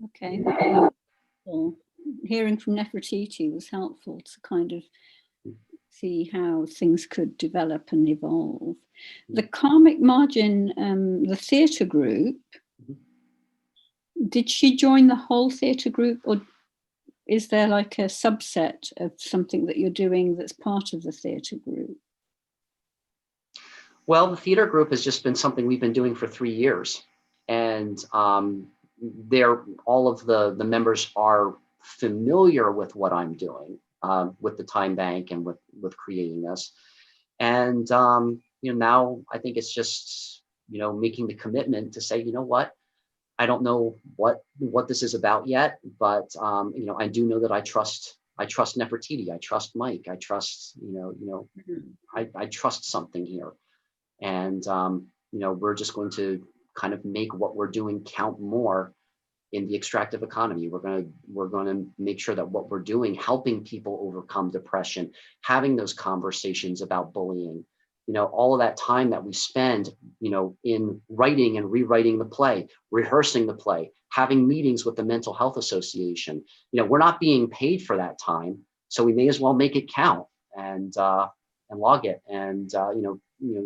Okay. Well, hearing from Nefertiti was helpful to kind of see how things could develop and evolve. The Karmic Margin, the theatre group, did she join the whole theatre group, or is there like a subset of something that you're doing that's part of the theatre group? Well, the theater group has just been something we've been doing for 3 years. And all of the members are familiar with what I'm doing with the time bank and with creating this. And now I think it's just making the commitment to say, you know what, I don't know what this is about yet, but I do know that I trust Nefertiti, I trust Mike, I trust I trust something here. And we're just going to kind of make what we're doing count more in the extractive economy. We're going to make sure that what we're doing, helping people overcome depression, having those conversations about bullying, all of that time that we spend, in writing and rewriting the play, rehearsing the play, having meetings with the Mental Health Association. We're not being paid for that time, so we may as well make it count and log it and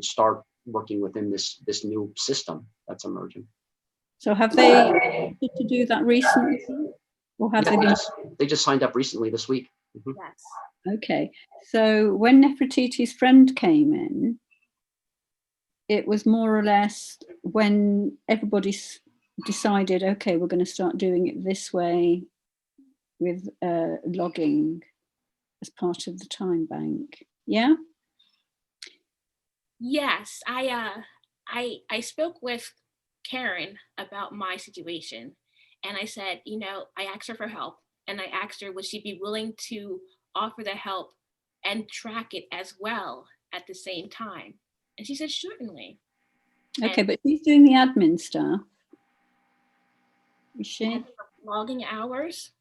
start working within this new system that's emerging. So have they started to do that recently, or have they just signed up recently this week? Mm-hmm. Yes. Okay. So when Nefertiti's friend came in, it was more or less when everybody decided, okay, we're going to start doing it this way with logging as part of the time bank. Yeah. Yes, I spoke with Karen about my situation, and I said, I asked her for help, and I asked her would she be willing to offer the help and track it as well at the same time, and she said certainly. Okay, but she's doing the admin stuff, is she? Logging hours.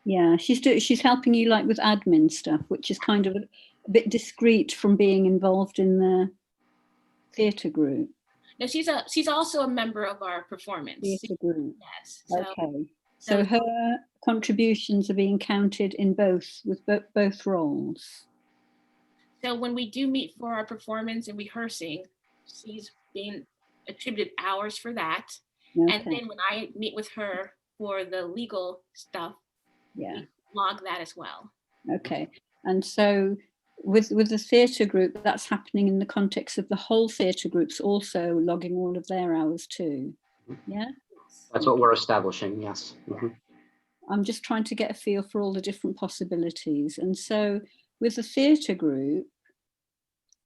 Yeah, she's helping you like with admin stuff, which is kind of a bit discreet from being involved in the theatre group. No, she's also a member of our performance theatre group. Yes. Okay. So her contributions are being counted in both roles. So when we do meet for our performance and rehearsing, she's being attributed hours for that. Okay. And then when I meet with her for the legal stuff, we log that as well. Okay. And so with the theatre group, that's happening in the context of the whole theatre groups also logging all of their hours too. Yeah? That's what we're establishing, yes. Mm-hmm. I'm just trying to get a feel for all the different possibilities. And so with the theatre group,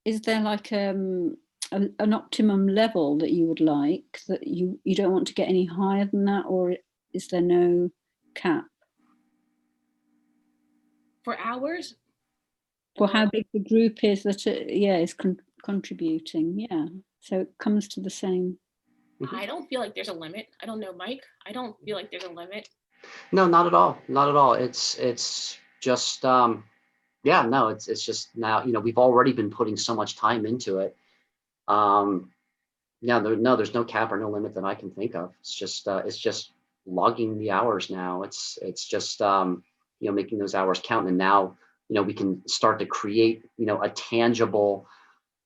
is there like an optimum level that you would like, that you don't want to get any higher than that, or is there no cap? For hours? For how big the group is that is contributing, yeah. So it comes to the same. I don't feel like there's a limit. I don't know, Mike. I don't feel like there's a limit. No, not at all. Not at all. It's just it's just now, we've already been putting so much time into it. There's no cap or no limit that I can think of. It's just logging the hours now. It's just making those hours count, and now we can start to create a tangible,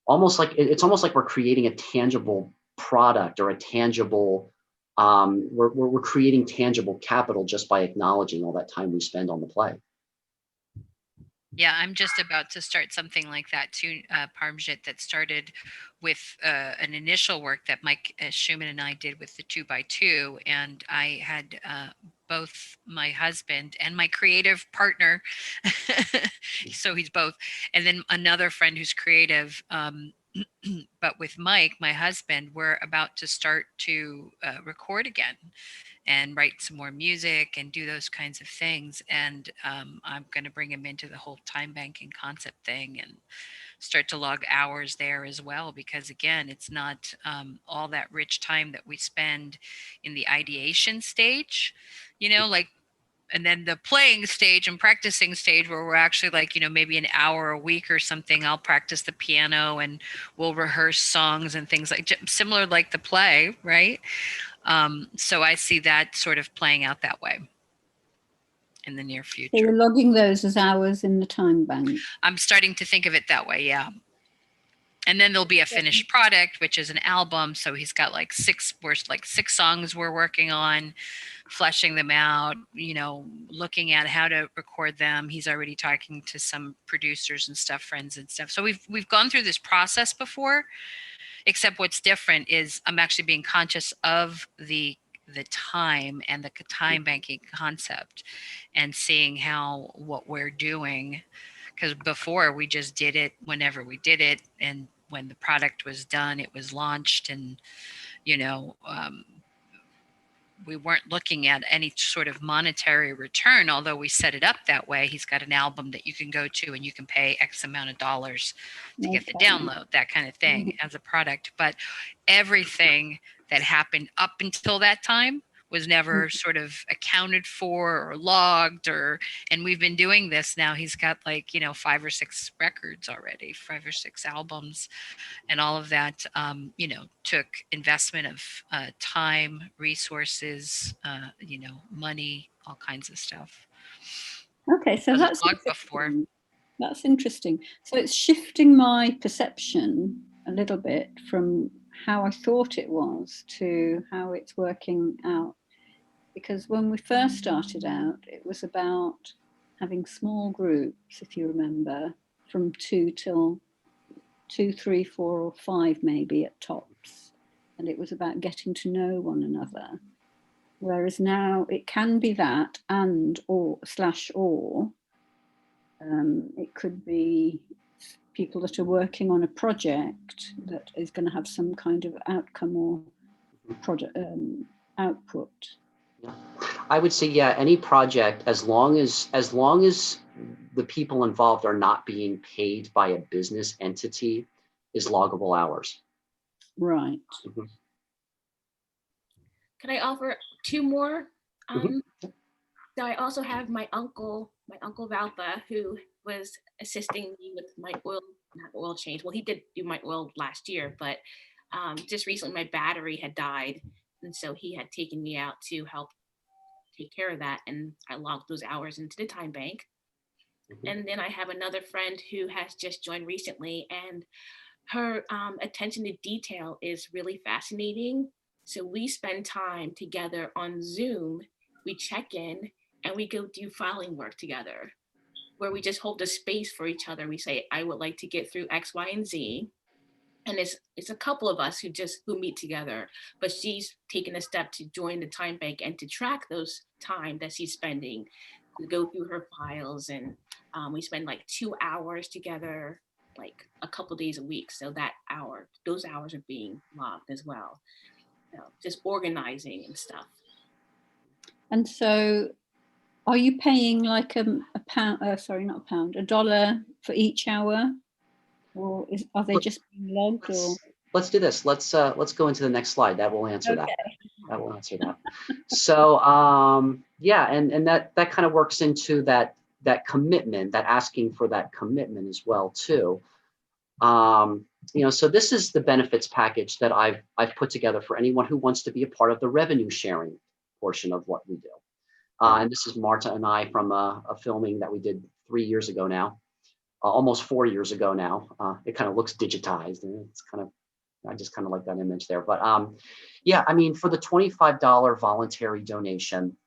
almost like we're creating a tangible product or a tangible we're creating tangible capital just by acknowledging all that time we spend on the play. Yeah, I'm just about to start something like that too, Parmjit, that started with an initial work that Mike Schumann and I did with the 2x2. And I had both my husband and my creative partner, so he's both, and then another friend who's creative. But with Mike, my husband, we're about to start to record again and write some more music and do those kinds of things. And I'm going to bring him into the whole time banking concept thing and start to log hours there as well, because again, it's not all that rich time that we spend in the ideation stage, and then the playing stage and practicing stage where we're actually like, maybe an hour a week or something, I'll practice the piano and we'll rehearse songs and things like similar like the play, right? So I see that sort of playing out that way in the near So future. you're logging those as hours in the time bank. I'm starting to think of it that way, yeah. And then there'll be a finished product, which is an album. So he's got like six songs we're working on, fleshing them out, looking at how to record them. He's already talking to some producers and stuff, friends and stuff. So we've gone through this process before, except what's different is I'm actually being conscious of the time and the time banking concept and seeing how what we're doing, because before we just did it whenever we did it, and when the product was done it was launched, and we weren't looking at any sort of monetary return, although we set it up that way. He's got an album that you can go to and you can pay X amount of dollars to get the download, that kind of thing as a product. But everything that happened up until that time was never sort of accounted for or logged, and we've been doing this now. He's got 5 or 6 records already, 5 or 6 albums, and all of that took investment of time, resources, money, all kinds of stuff. Okay, so that's before. That's interesting. So it's shifting my perception a little bit from how I thought it was to how it's working out. Because when we first started out, it was about having small groups, if you remember, from 2 till 2, 3, 4, or 5 maybe at tops. And it was about getting to know one another. Whereas now it can be that or it could be people that are working on a project that is going to have some kind of outcome or product output. Yeah. I would say, any project, as long as the people involved are not being paid by a business entity, is loggable hours. Right. Mm-hmm. Can I offer 2 more? So I also have my uncle Valpa, who was assisting me with my not oil change. Well, he did do my oil last year, but just recently my battery had died. And so he had taken me out to help take care of that. And I logged those hours into the time bank. And then I have another friend who has just joined recently, and her attention to detail is really fascinating. So we spend time together on Zoom. We check in and we go do filing work together, where we just hold a space for each other. We say, I would like to get through X, Y, and Z. And it's a couple of us who meet together, but she's taken a step to join the time bank and to track those time that she's spending to go through her files. And we spend 2 hours together, a couple days a week. So those hours are being logged as well. Just organizing and stuff. And so are you paying a pound, sorry, not a pound, $1 for each hour? Or are they just being logged? Let's do this. Let's go into the next slide. That will answer that. That will answer that. So and that kind of works into that commitment, that asking for that commitment as well too. So this is the benefits package that I've put together for anyone who wants to be a part of the revenue sharing portion of what we do. And this is Marta and I from a filming that we did 3 years ago now. Almost 4 years ago now. It kind of looks digitized, and I just kind of like that image there. But for the $25 voluntary donation,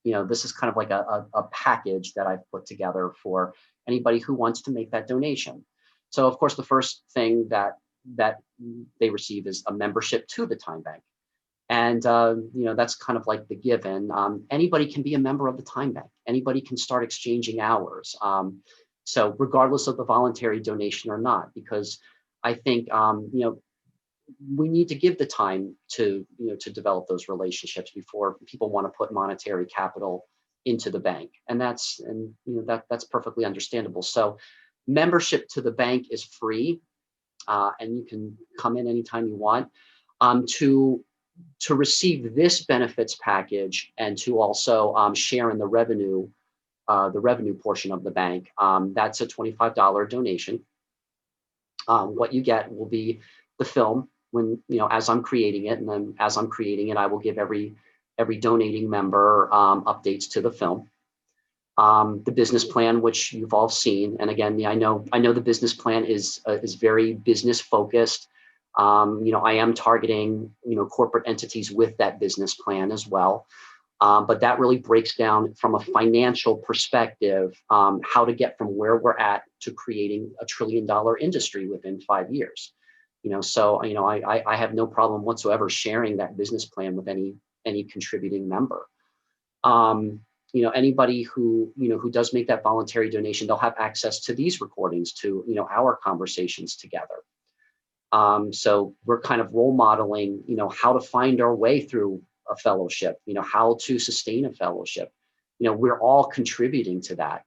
this is kind of like a package that I've put together for anybody who wants to make that donation. So of course, the first thing that they receive is a membership to the time bank. And, that's kind of like the given. Anybody can be a member of the time bank. Anybody can start exchanging hours. So regardless of the voluntary donation or not, because I think, we need to give the time to develop those relationships before people want to put monetary capital into the bank. And that's perfectly understandable. So membership to the bank is free, and you can come in anytime you want. To receive this benefits package and to also share in the revenue portion of the bank, that's a $25 donation. What you get will be the film when, as I'm creating it, and then as I'm creating it, I will give every donating member updates to the film. The business plan, which you've all seen, and again, I know the business plan is very business focused. I am targeting corporate entities with that business plan as well. But that really breaks down from a financial perspective how to get from where we're at to creating a $1 trillion industry within 5 years. So I have no problem whatsoever sharing that business plan with any contributing member. Anybody who does make that voluntary donation, they'll have access to these recordings, to our conversations together. So we're kind of role modeling how to find our way through a fellowship, how to sustain a fellowship. We're all contributing to that.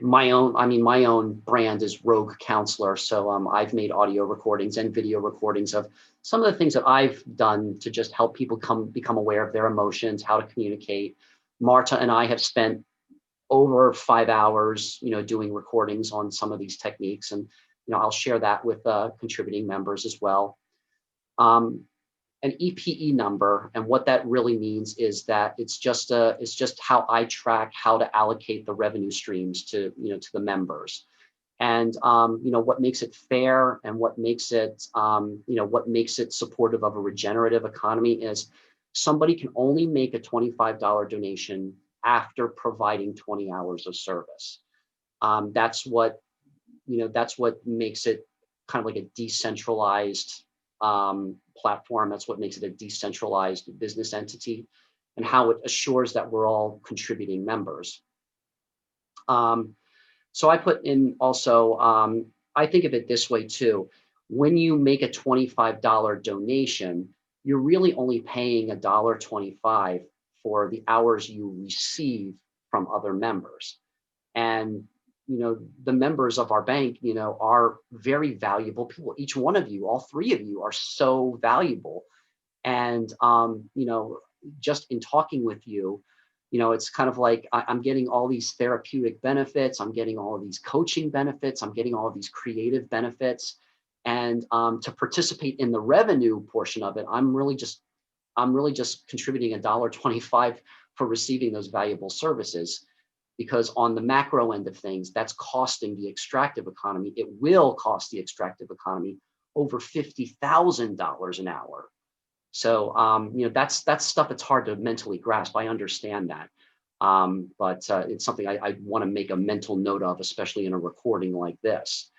My own brand is Rogue Counselor. So I've made audio recordings and video recordings of some of the things that I've done to just help people become aware of their emotions, how to communicate. Marta and I have spent over 5 hours, doing recordings on some of these techniques, and I'll share that with contributing members as well. An EPE number, and what that really means is that it's just how I track how to allocate the revenue streams to the members, and what makes it fair and what makes it supportive of a regenerative economy is somebody can only make a $25 donation after providing 20 hours of service. That's what makes it kind of like a decentralized platform. That's what makes it a decentralized business entity, and how it assures that we're all contributing members. So I put in also, I think of it this way too. When you make a $25 donation, you're really only paying $1.25 for the hours you receive from other members. And the members of our bank, are very valuable people. Each one of you, all three of you, are so valuable. And just in talking with you, it's kind of like I'm getting all these therapeutic benefits. I'm getting all of these coaching benefits. I'm getting all of these creative benefits. And to participate in the revenue portion of it, I'm really just contributing $1.25 for receiving those valuable services. Because on the macro end of things, that's costing the extractive economy. It will cost the extractive economy over $50,000 an hour. So, that's stuff that's hard to mentally grasp. I understand that. But it's something I want to make a mental note of, especially in a recording like this.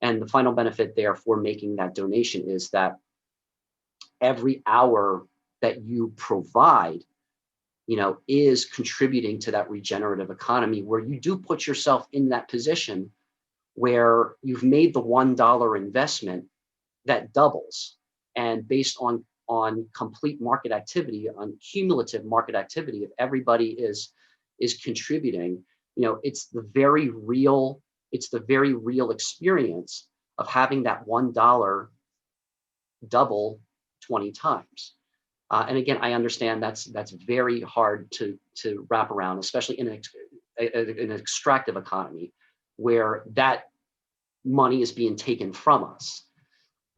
And the final benefit there for making that donation is that every hour that you provide is contributing to that regenerative economy, where you do put yourself in that position where you've made the $1 investment that doubles. And based on complete market activity, on cumulative market activity, if everybody is contributing, it's the very real experience of having that $1 double 20 times. And again, I understand that's very hard to wrap around, especially in an extractive economy where that money is being taken from us.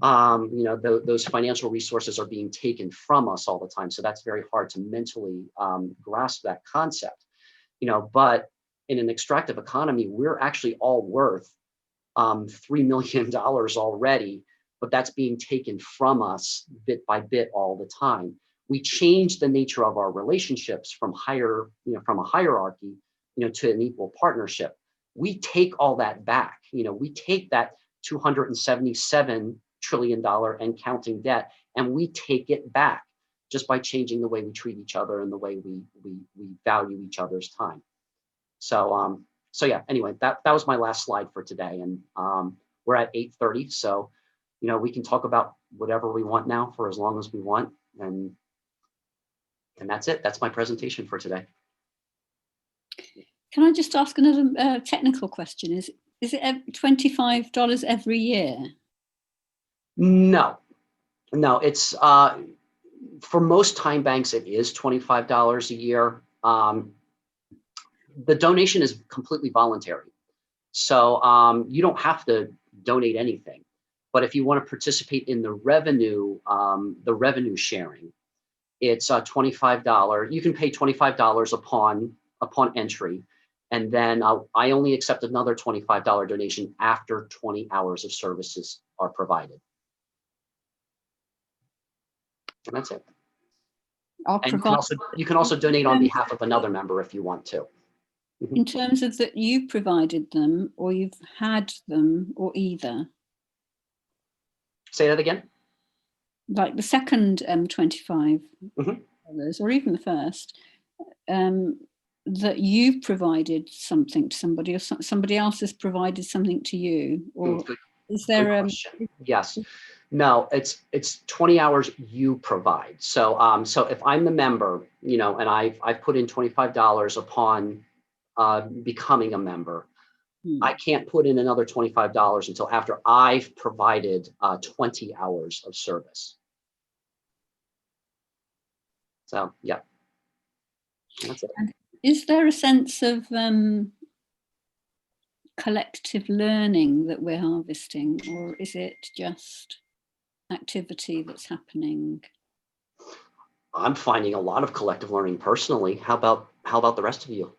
Those financial resources are being taken from us all the time. So that's very hard to mentally grasp that concept. But in an extractive economy, we're actually all worth $3 million already, but that's being taken from us bit by bit all the time. We change the nature of our relationships from a hierarchy, to an equal partnership. We take all that back. We take that $277 trillion and counting debt, and we take it back just by changing the way we treat each other and the way we value each other's time. So yeah. Anyway, that was my last slide for today, and we're at 8:30. So we can talk about whatever we want now for as long as we want, and that's it. That's my presentation for today. Can I just ask another technical question? Is it $25 every year? No, it's for most time banks, it is $25 a year. The donation is completely voluntary. So you don't have to donate anything. But if you want to participate in the revenue sharing, it's $25. You can pay $25 upon entry, and then I only accept another $25 donation after 20 hours of services are provided. And that's it. And you can also donate on behalf of another member if you want to. In terms of that you provided them, or you've had them, or either? Say that again. Like the second 25 dollars, or even the first, that you've provided something to somebody, or somebody else has provided something to you, or is there Yes. No, it's 20 hours you provide. So so if I'm the member, you know, and I've put in $25 upon becoming a member, I can't put in another $25 until after I've provided 20 hours of service. So yeah, that's it. And is there a sense of collective learning that we're harvesting, or is it just activity that's happening? I'm finding a lot of collective learning personally. How about the rest of you?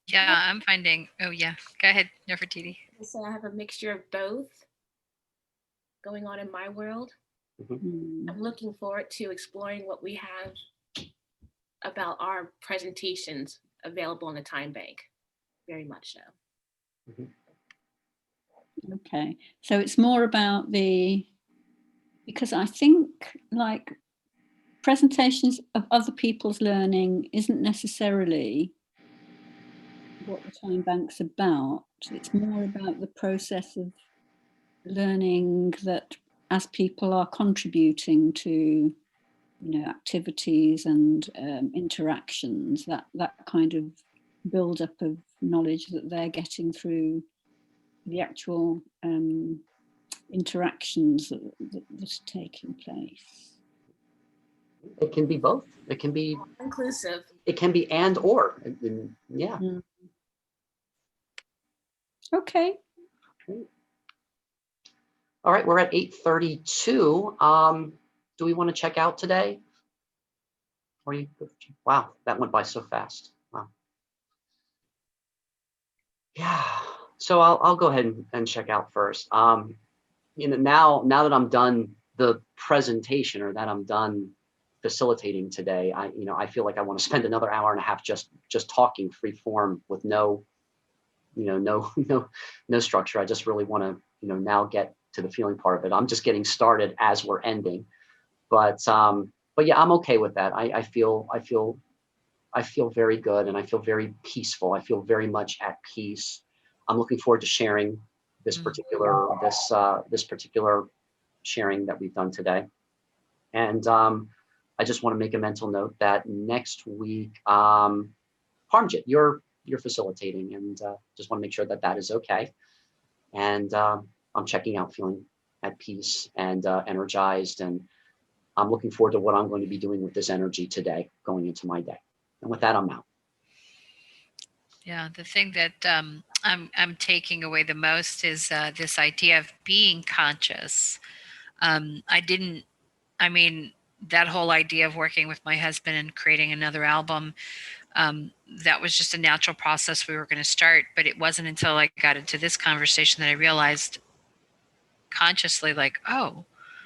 Yeah, I'm finding, oh yeah, go ahead, Nefertiti. So I have a mixture of both going on in my world. I'm looking forward to exploring what we have about our presentations available in the Time Bank. Very much so. Okay, so it's more about because I think like presentations of other people's learning isn't necessarily what the Time Bank's about. It's more about the process of learning that as people are contributing to, you know, activities and interactions, that kind of build up of knowledge that they're getting through the actual interactions that are taking place. It can be both. It can be inclusive. It can be and or. Yeah. Okay. All right, we're at 8:32. Do we want to check out today? Or wow, that went by so fast. Wow. Yeah. So I'll go ahead and check out first. You know, now that I'm done the presentation, or that I'm done facilitating today, I feel like I want to spend another hour and a half just talking free form with no structure. I just really want to, now get to the feeling part of it. I'm just getting started as we're ending, but yeah, I'm okay with that. I feel very good, and I feel very peaceful. I feel very much at peace. I'm looking forward to sharing this particular sharing that we've done today. And I just want to make a mental note that next week, Parmjit, you're facilitating, and just want to make sure that is okay. And I'm checking out feeling at peace and energized, and I'm looking forward to what I'm going to be doing with this energy today going into my day. And with that, I'm out. Yeah, the thing that I'm taking away the most is this idea of being conscious. That whole idea of working with my husband and creating another album, that was just a natural process we were going to start. But it wasn't until I got into this conversation that I realized consciously, like, oh,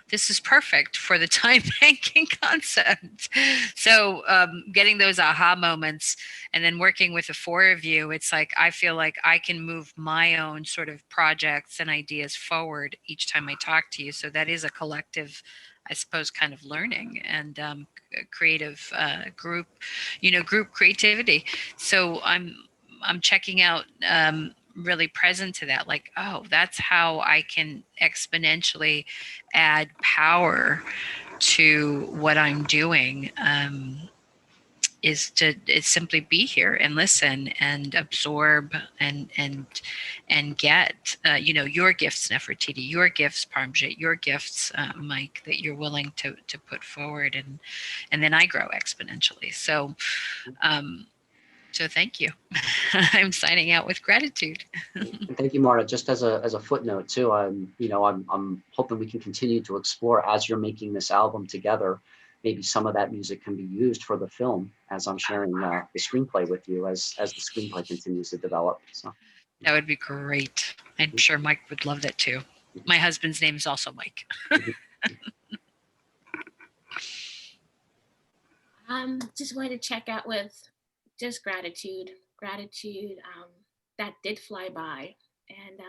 this is perfect for the time banking concept. So getting those aha moments, and then working with the four of you, it's like I feel like I can move my own sort of projects and ideas forward each time I talk to you. So that is a collective, I suppose, kind of learning and creative group creativity. So I'm checking out really present to that, like, oh, that's how I can exponentially add power to what I'm doing, is simply be here and listen and absorb and get your gifts, Nefertiti, your gifts, Parmjit, your gifts, Mike, that you're willing to put forward, and then I grow exponentially. So So thank you. I'm signing out with gratitude. And thank you, Marta. Just as a footnote too, I'm hoping we can continue to explore as you're making this album together. Maybe some of that music can be used for the film as I'm sharing the screenplay with you as the screenplay continues to develop. So That would be great. I'm sure Mike would love that too. My husband's name is also Mike. Just wanted to check out with just gratitude. That did fly by, and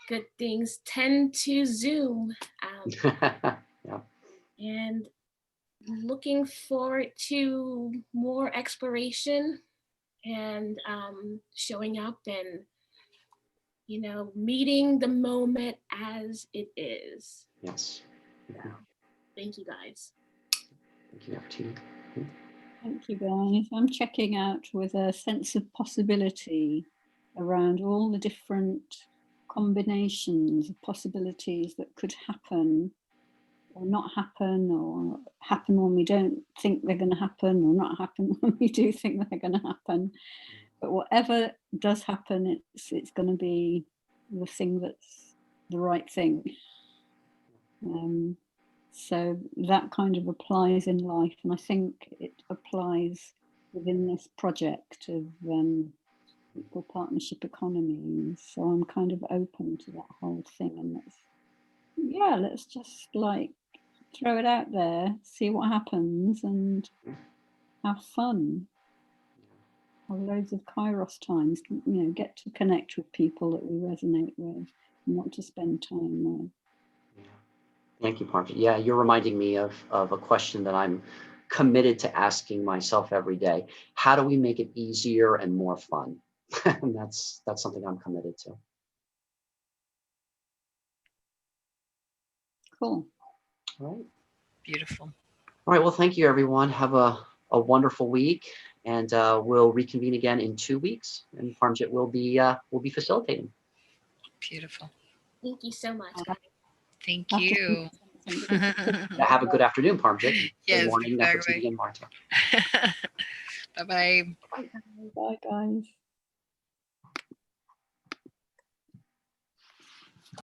good things tend to zoom. yeah. And looking forward to more exploration and showing up and meeting the moment as it is. Yes. Yeah. Thank you guys. Thank you, FT. Thank you, guys. I'm checking out with a sense of possibility around all the different combinations of possibilities that could happen or not happen, or happen when we don't think they're going to happen, or not happen when we do think they're going to happen. But whatever does happen, it's going to be the thing that's the right thing. So that kind of applies in life, and I think it applies within this project of equal partnership economy. So I'm kind of open to that whole thing, and let's just like throw it out there, see what happens, and have fun. Have loads of Kairos times, get to connect with people that we resonate with and want to spend time with. Thank you, Parker. Yeah, you're reminding me of a question that I'm committed to asking myself every day. How do we make it easier and more fun? And that's something I'm committed to. Cool. All right. Beautiful. All right. Well, thank you, everyone. Have a wonderful week, and we'll reconvene again in 2 weeks. And Parmjit will be facilitating. Beautiful. Thank you so much, guys. Thank you. Have a good afternoon, Parmjit. Yes, good morning, exactly. Nefertiti and Marta. Bye-bye. Bye, guys.